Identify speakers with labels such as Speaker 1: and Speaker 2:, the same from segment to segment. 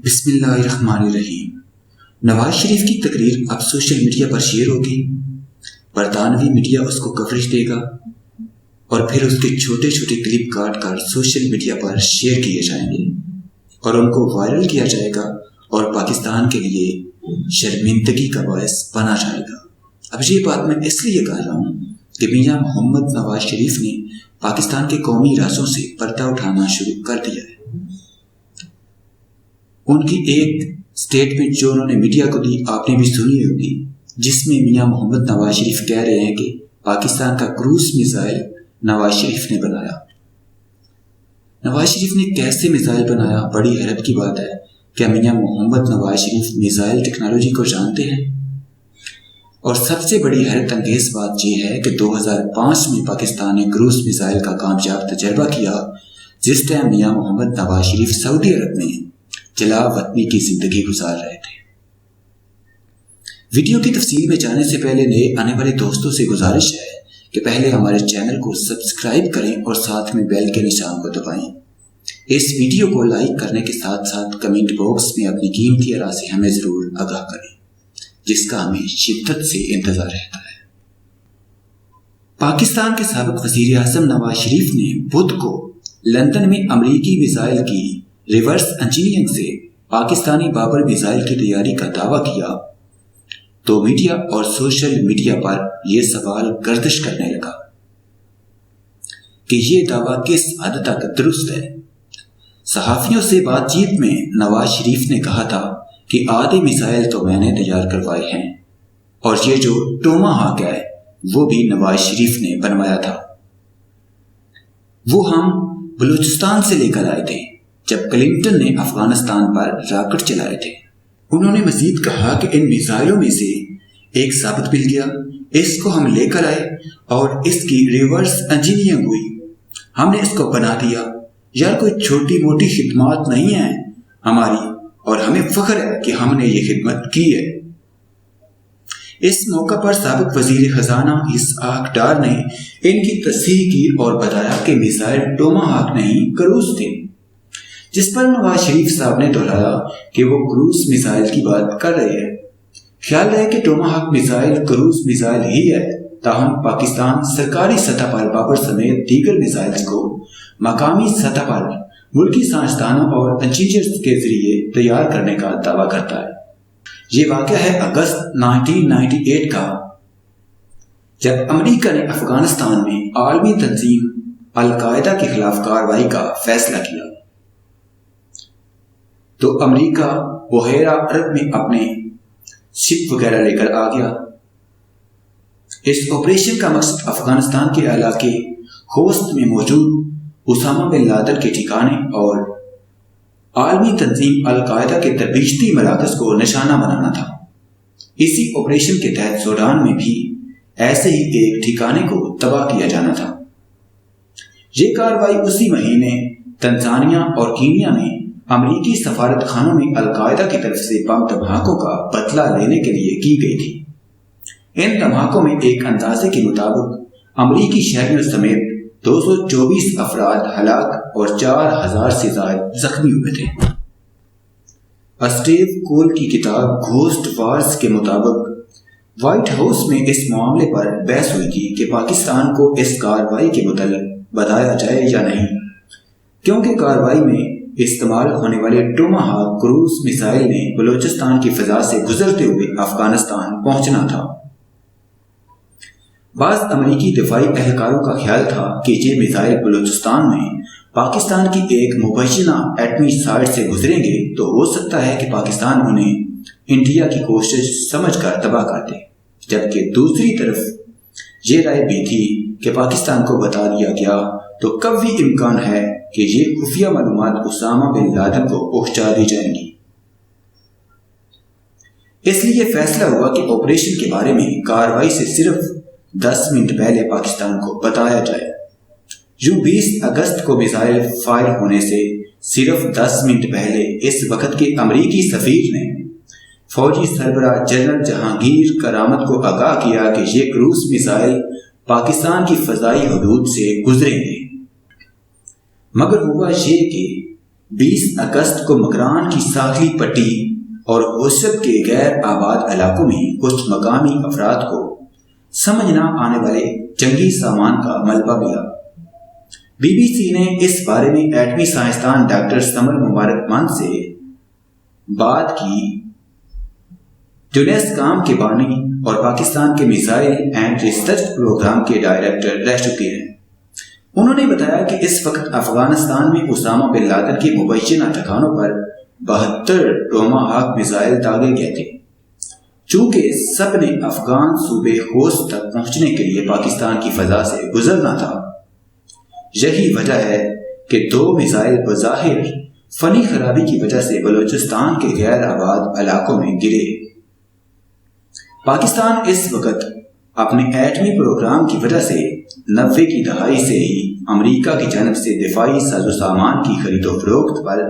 Speaker 1: بسم اللہ الرحمن الرحیم۔ نواز شریف کی تقریر اب سوشل میڈیا پر شیئر ہوگی۔ برطانوی میڈیا اس کو کوریج دے گا اور پھر اس کے چھوٹے چھوٹے کلپ کاٹ کر سوشل میڈیا پر شیئر کیے جائیں گے اور ان کو وائرل کیا جائے گا اور پاکستان کے لیے شرمندگی کا باعث بنا جائے گا۔ اب یہ بات میں اس لیے کہہ رہا ہوں کہ میاں محمد نواز شریف نے پاکستان کے قومی رازوں سے پردہ اٹھانا شروع کر دیا ہے۔ ان کی ایک سٹیٹمنٹ جو انہوں نے میڈیا کو دی آپ نے بھی سنی ہوگی، جس میں میاں محمد نواز شریف کہہ رہے ہیں کہ پاکستان کا کروز میزائل نواز شریف نے بنایا۔ نواز شریف نے کیسے میزائل بنایا؟ بڑی حیرت کی بات ہے۔ کیا میاں محمد نواز شریف میزائل ٹیکنالوجی کو جانتے ہیں؟ اور سب سے بڑی حیرت انگیز بات یہ ہے کہ 2005 میں پاکستان نے کروز میزائل کا کامیاب تجربہ کیا، جس ٹائم میاں محمد نواز شریف سعودی عرب میں جلا وطنی کی زندگی گزار رہے تھے۔ ویڈیو کی تفصیل میں جانے سے پہلے نئے آنے والے دوستوں سے گزارش ہے کہ پہلے ہمارے چینل کو سبسکرائب کریں اور ساتھ میں بیل کے نشان کو دبائیں۔ اس ویڈیو کو لائک کرنے کے ساتھ ساتھ کمنٹ باکس میں اپنی قیمتی آراء سے ہمیں ضرور آگاہ کریں، جس کا ہمیں شدت سے انتظار رہتا ہے۔ پاکستان کے سابق وزیر اعظم نواز شریف نے بدھ کو لندن میں امریکی میزائل کی ریورس انجینئرنگ سے پاکستانی بابر میزائل کی تیاری کا دعویٰ کیا تو میڈیا اور سوشل میڈیا پر یہ سوال گردش کرنے لگا کہ یہ دعویٰ کس حد تک درست ہے۔ صحافیوں سے بات چیت میں نواز شریف نے کہا تھا کہ آدھے میزائل تو میں نے تیار کروائے ہیں اور یہ جو ٹوما ہاک ہے وہ بھی نواز شریف نے بنوایا تھا، وہ ہم بلوچستان سے لے کر آئے تھے جب کلنٹن نے افغانستان پر راکٹ چلائے تھے۔ انہوں نے مزید کہا کہ ان میزائلوں میں سے ایک ثابت مل گیا، اس کو ہم لے کر آئے اور اس کی ریورس انجینئرنگ ہوئی، ہم نے اس کو بنا دیا۔ یار کوئی چھوٹی موٹی خدمات نہیں ہیں ہماری اور ہمیں فخر ہے کہ ہم نے یہ خدمت کی ہے۔ اس موقع پر سابق وزیر خزانہ اسحاق ڈار نے ان کی تصحیح کی اور بتایا کہ میزائل ٹوما ہاک نہیں کروز تھے، جس پر نواز شریف صاحب نے دہرایا کہ وہ کروز میزائل کی بات کر رہے ہیں۔ خیال رہے کہ ٹوما ہاک میزائل کروز میزائل ہی ہے، تاہم پاکستان سرکاری سطح پر بابر سمیت دیگر میزائلز کو مقامی سطح پر ملکی سائنسدانوں اور انجینئرز کے ذریعے تیار کرنے کا دعویٰ کرتا ہے۔ یہ واقعہ ہے اگست 1998 کا، جب امریکہ نے افغانستان میں عالمی تنظیم القاعدہ کے خلاف کارروائی کا فیصلہ کیا تو امریکہ بحیرہ عرب میں اپنے شپ وغیرہ لے کر آ گیا۔ اس آپریشن کا مقصد افغانستان کے علاقے خوست میں موجود اسامہ بن لادن کے ٹھکانے اور عالمی تنظیم القاعدہ کے تربیتی مراکز کو نشانہ بنانا تھا۔ اسی آپریشن کے تحت سوڈان میں بھی ایسے ہی ایک ٹھکانے کو تباہ کیا جانا تھا۔ یہ کارروائی اسی مہینے تنزانیہ اور کینیا میں امریکی سفارت خانوں میں القاعدہ کی طرف سے بم دھماکوں کا بدلہ لینے کے لیے کی گئی تھی۔ ان دھماکوں میں ایک اندازے کے مطابق امریکی شہریوں سمیت 224 افراد ہلاک اور 4000 سے زائد زخمی ہوئے تھے۔ اسٹیو کول کی کتاب گھوسٹ وارز کے مطابق وائٹ ہاؤس میں اس معاملے پر بحث ہوئی تھی کہ پاکستان کو اس کارروائی کے متعلق بتایا جائے یا نہیں، کیونکہ کارروائی میں استعمال ہونے والے ٹوما ہاک کروز میزائل نے بلوچستان کی فضا سے گزرتے ہوئے افغانستان پہنچنا تھا۔ بعض امریکی دفاعی اہلکاروں کا خیال تھا کہ یہ میزائل بلوچستان میں پاکستان کی ایک مبینہ ایٹمی سائٹ سے گزریں گے تو ہو سکتا ہے کہ پاکستان انہیں انڈیا کی کوشش سمجھ کر تباہ کر دے، جبکہ دوسری طرف یہ رائے بھی تھی کہ پاکستان کو بتا دیا گیا تو قوی امکان ہے کہ یہ خفیہ معلومات اسامہ بن لادن کو پہنچا دی جائیں گی۔ اس لیے فیصلہ ہوا کہ آپریشن کے بارے میں کارروائی سے صرف 10 منٹ پہلے پاکستان کو بتایا جائے۔ یوں 20 اگست کو میزائل فائر ہونے سے صرف 10 منٹ پہلے اس وقت کے امریکی سفیر نے فوجی سربراہ جنرل جہانگیر کرامت کو آگاہ کیا کہ یہ کروز میزائل پاکستان کی فضائی حدود سے گزریں گے، مگر ہوا یہ کہ 20 اگست کو مکران کی ساحلی پٹی اور ہوشب کے غیر آباد علاقوں میں کچھ مقامی افراد کو سمجھ نہ آنے والے جنگی سامان کا ملبہ ملا۔ BBC نے اس بارے میں ایٹمی سائنسدان ڈاکٹر ثمر مبارک مند سے بات کی، جو نیسکام کے بانی اور پاکستان کے میزائل اینڈ ریسرچ پروگرام کے ڈائریکٹر رہ چکے ہیں۔ انہوں نے بتایا کہ اس وقت افغانستان میں اسامہ بن لادن کے مبینہ ٹھکانوں پر 72 ٹوماہاک میزائل داغے گئے تھے۔ چونکہ سب نے افغان صوبے خوست تک پہنچنے کے لیے پاکستان کی فضا سے گزرنا تھا، یہی وجہ ہے کہ 2 میزائل بظاہر فنی خرابی کی وجہ سے بلوچستان کے غیر آباد علاقوں میں گرے۔ پاکستان اس وقت اپنے ایٹمی پروگرام کی وجہ سے 90 کی دہائی سے ہی امریکہ کی جانب سے دفاعی ساز و سامان کی خرید و فروخت پر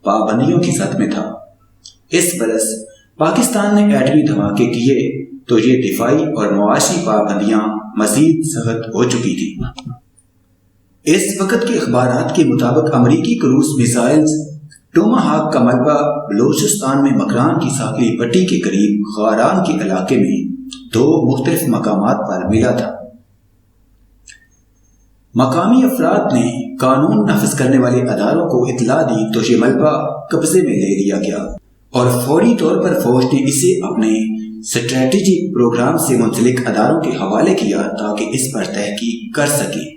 Speaker 1: پابندیوں کی زد میں تھا۔ اس برس پاکستان نے ایٹمی دھماکے کیے تو یہ دفاعی اور معاشی پابندیاں مزید سخت ہو چکی تھی۔ اس وقت کے اخبارات کے مطابق امریکی کروز میزائلز ٹوماہاک کا ملبہ بلوچستان میں مکران کی ساحلی پٹی کے قریب غاران کے علاقے میں 2 مختلف مقامات پر ملا تھا۔ مقامی افراد نے قانون نافذ کرنے والے اداروں کو اطلاع دی تو یہ ملبہ قبضے میں لے لیا گیا اور فوری طور پر فوج نے اسے اپنے اسٹریٹجک پروگرام سے منسلک اداروں کے حوالے کیا تاکہ اس پر تحقیق کر سکیں۔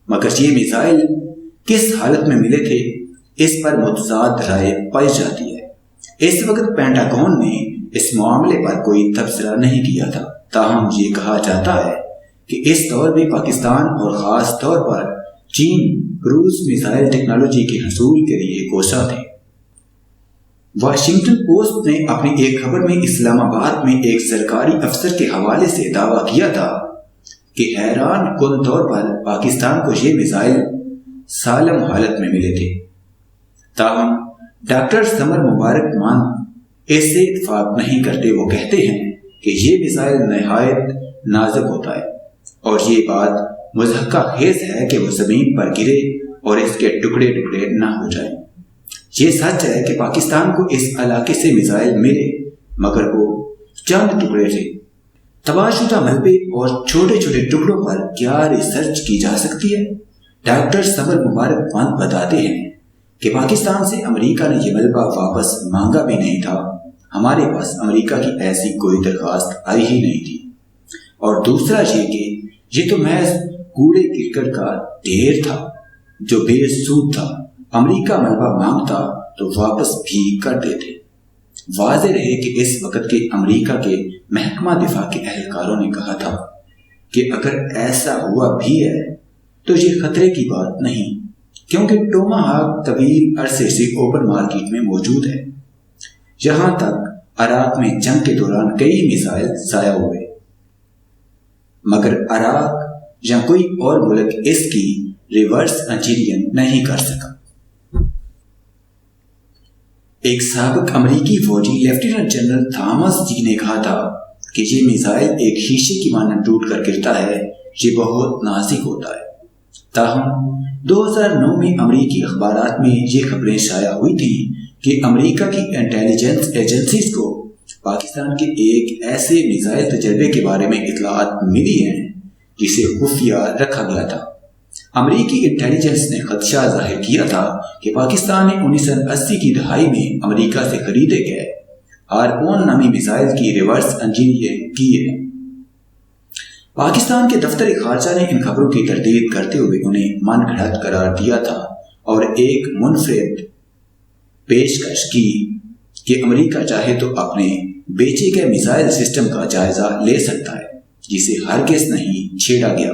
Speaker 1: مگر یہ میزائل کس حالت میں ملے تھے، اس پر متضاد رائے پائی جاتی ہے۔ اس وقت پینٹاگون نے اس معاملے پر کوئی تبصرہ نہیں کیا تھا، تاہم یہ کہا جاتا ہے کہ اس دور میں پاکستان اور خاص طور پر چین کروز میزائل ٹیکنالوجی کے حصول کے لیے کوشاں تھے۔ واشنگٹن پوسٹ نے اپنی ایک خبر میں اسلام آباد میں ایک سرکاری افسر کے حوالے سے دعویٰ کیا تھا کہ حیران کن طور پر پاکستان کو یہ میزائل سالم حالت میں ملے تھے، تاہم ڈاکٹر ثمر مبارک مند اس سے اتفاق نہیں کرتے۔ وہ کہتے ہیں کہ یہ میزائل نہایت نازک ہوتا ہے اور یہ بات مضحکہ خیز ہے کہ وہ زمین پر گرے اور اس کے ٹکڑے ٹکڑے نہ ہو جائیں۔ یہ سچ ہے کہ پاکستان کو اس علاقے سے میزائل ملے، مگر وہ چند ٹکڑے تھے۔ تباہ شدہ ملبے اور چھوٹے چھوٹے ٹکڑوں پر کیا ریسرچ کی جا سکتی ہے؟ ڈاکٹر ثمر مبارک مند بتاتے ہیں کہ پاکستان سے امریکہ نے یہ ملبہ واپس مانگا بھی نہیں تھا، ہمارے پاس امریکہ کی ایسی کوئی درخواست آئی ہی نہیں تھی، اور دوسرا یہ کہ یہ تو محض کوڑے کرکٹ کا ڈھیر تھا جو بے سود تھا۔ امریکہ ملبہ مانگتا تو واپس بھی کر دیتے۔ واضح رہے کہ اس وقت کے امریکہ کے محکمہ دفاع کے اہلکاروں نے کہا تھا کہ اگر ایسا ہوا بھی ہے تو یہ خطرے کی بات نہیں، کیونکہ ٹوماہاک طویل عرصے سے اوپن مارکیٹ میں موجود ہے۔ یہاں تک عراق میں جنگ کے دوران کئی میزائل ضائع ہوئے، مگر عراق یا کوئی اور ملک اس کی ریورس انجینئرنگ نہیں کر سکا۔ ایک سابق امریکی فوجی لیفٹیننٹ جنرل تھامس جی نے کہا تھا کہ یہ میزائل ایک شیشے کی مانند ٹوٹ کر گرتا ہے، یہ بہت نازک ہوتا ہے۔ تاہم 2009 میں امریکی اخبارات میں یہ خبریں شائع ہوئی تھیں کہ امریکہ کی انٹیلیجنس ایجنسیز کو پاکستان کے ایک ایسے میزائل تجربے کے بارے میں اطلاعات ملی ہیں جسے خفیہ رکھا گیا تھا۔ امریکی انٹیلیجنس نے خدشہ ظاہر کیا تھا کہ پاکستان نے 1980 کی دہائی میں امریکہ سے خریدے گئے ہارپون نامی میزائل کی ریورس انجینئرنگ کی ہے۔ پاکستان کے دفتر خارجہ نے ان خبروں کی تردید کرتے ہوئے انہیں من گھڑت قرار دیا تھا اور ایک منفرد پیشکش کی کہ امریکہ چاہے تو اپنے بیچے گئے میزائل سسٹم کا جائزہ لے سکتا ہے، جسے ہرگز نہیں چھیڑا گیا۔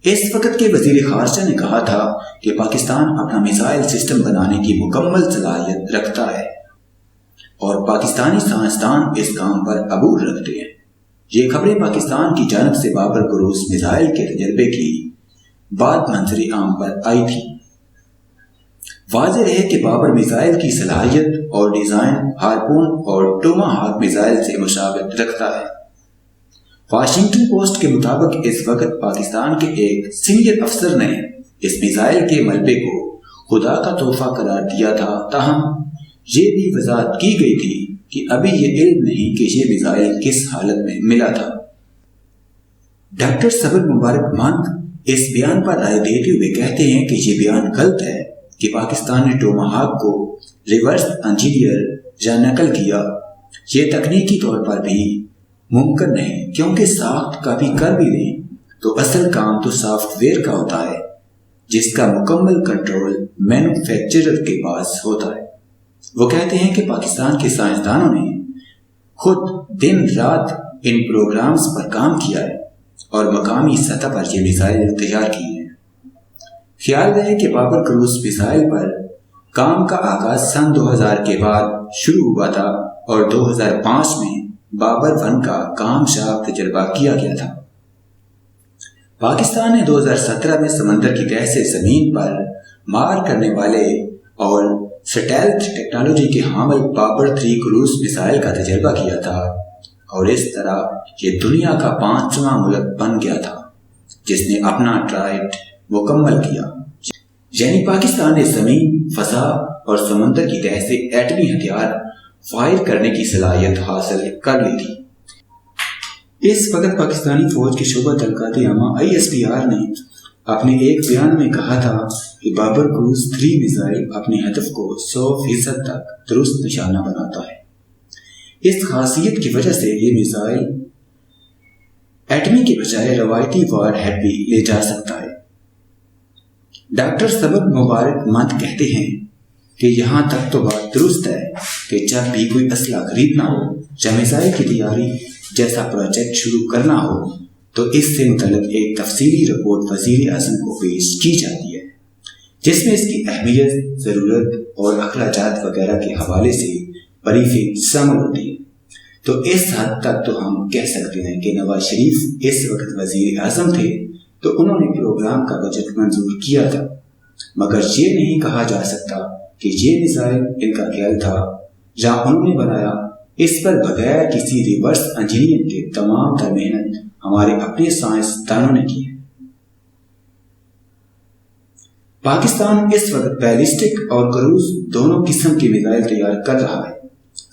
Speaker 1: اس وقت کے وزیر خارجہ نے کہا تھا کہ پاکستان اپنا میزائل سسٹم بنانے کی مکمل صلاحیت رکھتا ہے اور پاکستانی سائنسدان اس کام پر عبور رکھتے ہیں۔ یہ خبریں پاکستان کی جانب سے بابر کروز میزائل کے تجربے کی بعد منظر عام پر آئی تھی۔ واضح رہے کہ بابر میزائل کی صلاحیت اور ڈیزائن ہارپون اور ٹوماہاک میزائل سے مشابہت رکھتا ہے۔ واشنگٹن پوسٹ کے مطابق اس وقت پاکستان کے ایک سینئر افسر نے اس میزائل کے ملبے کو خدا کا تحفہ قرار دیا تھا، تاہم یہ بھی وضاحت کی گئی تھی کہ ابھی یہ علم نہیں کہ یہ میزائل کس حالت میں ملا تھا۔ ڈاکٹر صبر مبارک مند اس بیان پر رائے دیتے ہوئے کہتے ہیں کہ یہ بیان غلط ہے کہ پاکستان نے ٹوماہاک کو ریورس انجینئر یا نقل کیا۔ یہ تکنیکی طور پر بھی ممکن نہیں، کیونکہ ساخت کبھی کر بھی نہیں تو اصل کام تو سافٹ ویئر کا ہوتا ہے، جس کا مکمل کنٹرول مینوفیکچرر کے پاس ہوتا ہے۔ وہ کہتے ہیں کہ پاکستان کے سائنسدانوں نے خود دن رات ان پروگرامز پر کام کیا ہے اور مقامی سطح پر یہ میزائل تیار کی ہیں۔ خیال رہے کہ بابر کروز میزائل پر کام کا آغاز سن 2000 کے بعد شروع ہوا تھا اور 2005 میں بابر 1 کا کام شاف تجربہ کیا گیا تھا۔ پاکستان نے 2017 میں سمندر کی تہہ سے زمین پر مار کرنے والے اور سٹیلتھ ٹیکنالوجی کے حامل بابر 3 کروز میزائل کا تجربہ کیا تھا، اور اس طرح یہ دنیا کا 5واں ملک بن گیا تھا جس نے اپنا ٹرائٹ مکمل کیا، یعنی پاکستان نے زمین، فضا اور سمندر کی تہہ سے ایٹمی ہتھیار فائر کرنے کی صلاحیت حاصل کر لی تھی۔ اس وقت پاکستانی فوج کے شعبہ تحقیقات عامہ ISPR نے اپنے ایک بیان میں کہا تھا کہ بابر کروز 3 میزائل اپنے ہدف کو 100% تک درست نشانہ بناتا ہے۔ اس خاصیت کی وجہ سے یہ میزائل ایٹمی کے بجائے روایتی وار ہیڈ بھی لے جا سکتا ہے۔ ڈاکٹر صبر مبارک مند کہتے ہیں کہ یہاں تک تو بات درست ہے کہ جب بھی کوئی اسلحہ خریدنا ہو یا میزائل کی تیاری جیسا پروجیکٹ شروع کرنا ہو تو اس سے متعلق ایک تفصیلی رپورٹ وزیر اعظم کو پیش کی جاتی ہے، جس میں اس کی اہمیت، ضرورت اور اخراجات وغیرہ کے حوالے سے بریفنگ شامل ہوتی ہے۔ تو اس حد تک تو ہم کہہ سکتے ہیں کہ نواز شریف اس وقت وزیر اعظم تھے تو انہوں نے پروگرام کا بجٹ منظور کیا تھا، مگر یہ نہیں کہا جا سکتا کہ یہ میزائل ان کا خیال تھا یا انہوں نے بنایا۔ اس پر بغیر کسی ریورس انجینئرنگ کے تمام تر محنت ہمارے اپنے سائنسدانوں نے کی ہے۔ پاکستان اس وقت بیلسٹک اور کروز دونوں قسم کے میزائل تیار کر رہا ہے۔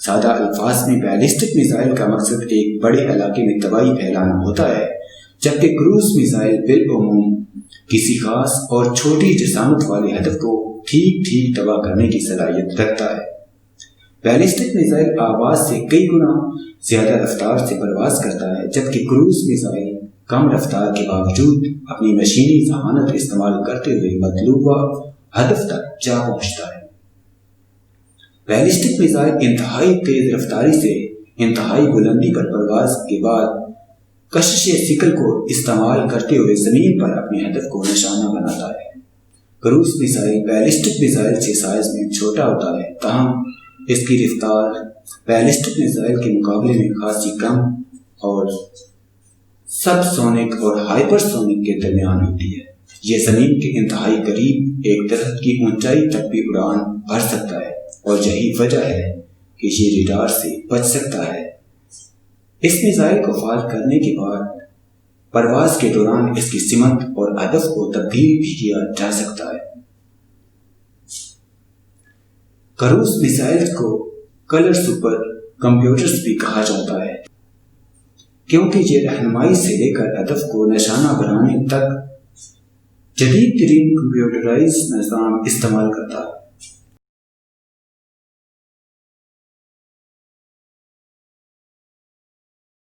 Speaker 1: سادہ الفاظ میں بیلسٹک میزائل کا مقصد ایک بڑے علاقے میں تباہی پھیلانا ہوتا ہے، جبکہ کروز میزائل بالعموم کسی خاص اور چھوٹی جسامت والے ہدف کو ٹھیک ٹھیک تباہ کرنے کی صلاحیت رکھتا ہے۔ بیلسٹک میزائل آواز سے کئی گنا زیادہ رفتار سے پرواز کرتا ہے، جبکہ کروز میزائل کم رفتار کے باوجود اپنی مشینی ذہانت استعمال کرتے ہوئے مطلوبہ ہدف تک جا پہنچتا ہے۔ بیلسٹک میزائل انتہائی تیز رفتاری سے انتہائی بلندی پر پرواز کے بعد کشش ثقل کو استعمال کرتے ہوئے زمین پر اپنے ہدف کو نشانہ بناتا ہے۔ کروز میزائل بیلسٹک میزائل سے سائز میں چھوٹا ہوتا ہے، تاہم اس کی رفتار بیلسٹک میزائل کے مقابلے میں خاصی کم اور سب سونک اور ہائپر سونک کے درمیان ہوتی ہے۔ یہ زمین کے انتہائی قریب ایک درخت کی اونچائی تک بھی اڑان بھر سکتا ہے، اور یہی وجہ ہے کہ یہ ریڈار سے بچ سکتا ہے۔ اس میزائل کو فعال کرنے کے بعد پرواز کے دوران اس کی سمت اور ہدف کو تبدیل بھی کیا جا سکتا ہے۔ کروز میزائل کو کلر سپر کمپیوٹرز بھی کہا جاتا ہے، کیونکہ یہ رہنمائی سے لے کر ہدف کو نشانہ بنانے تک جدید ترین کمپیوٹرائز نظام استعمال کرتا ہے۔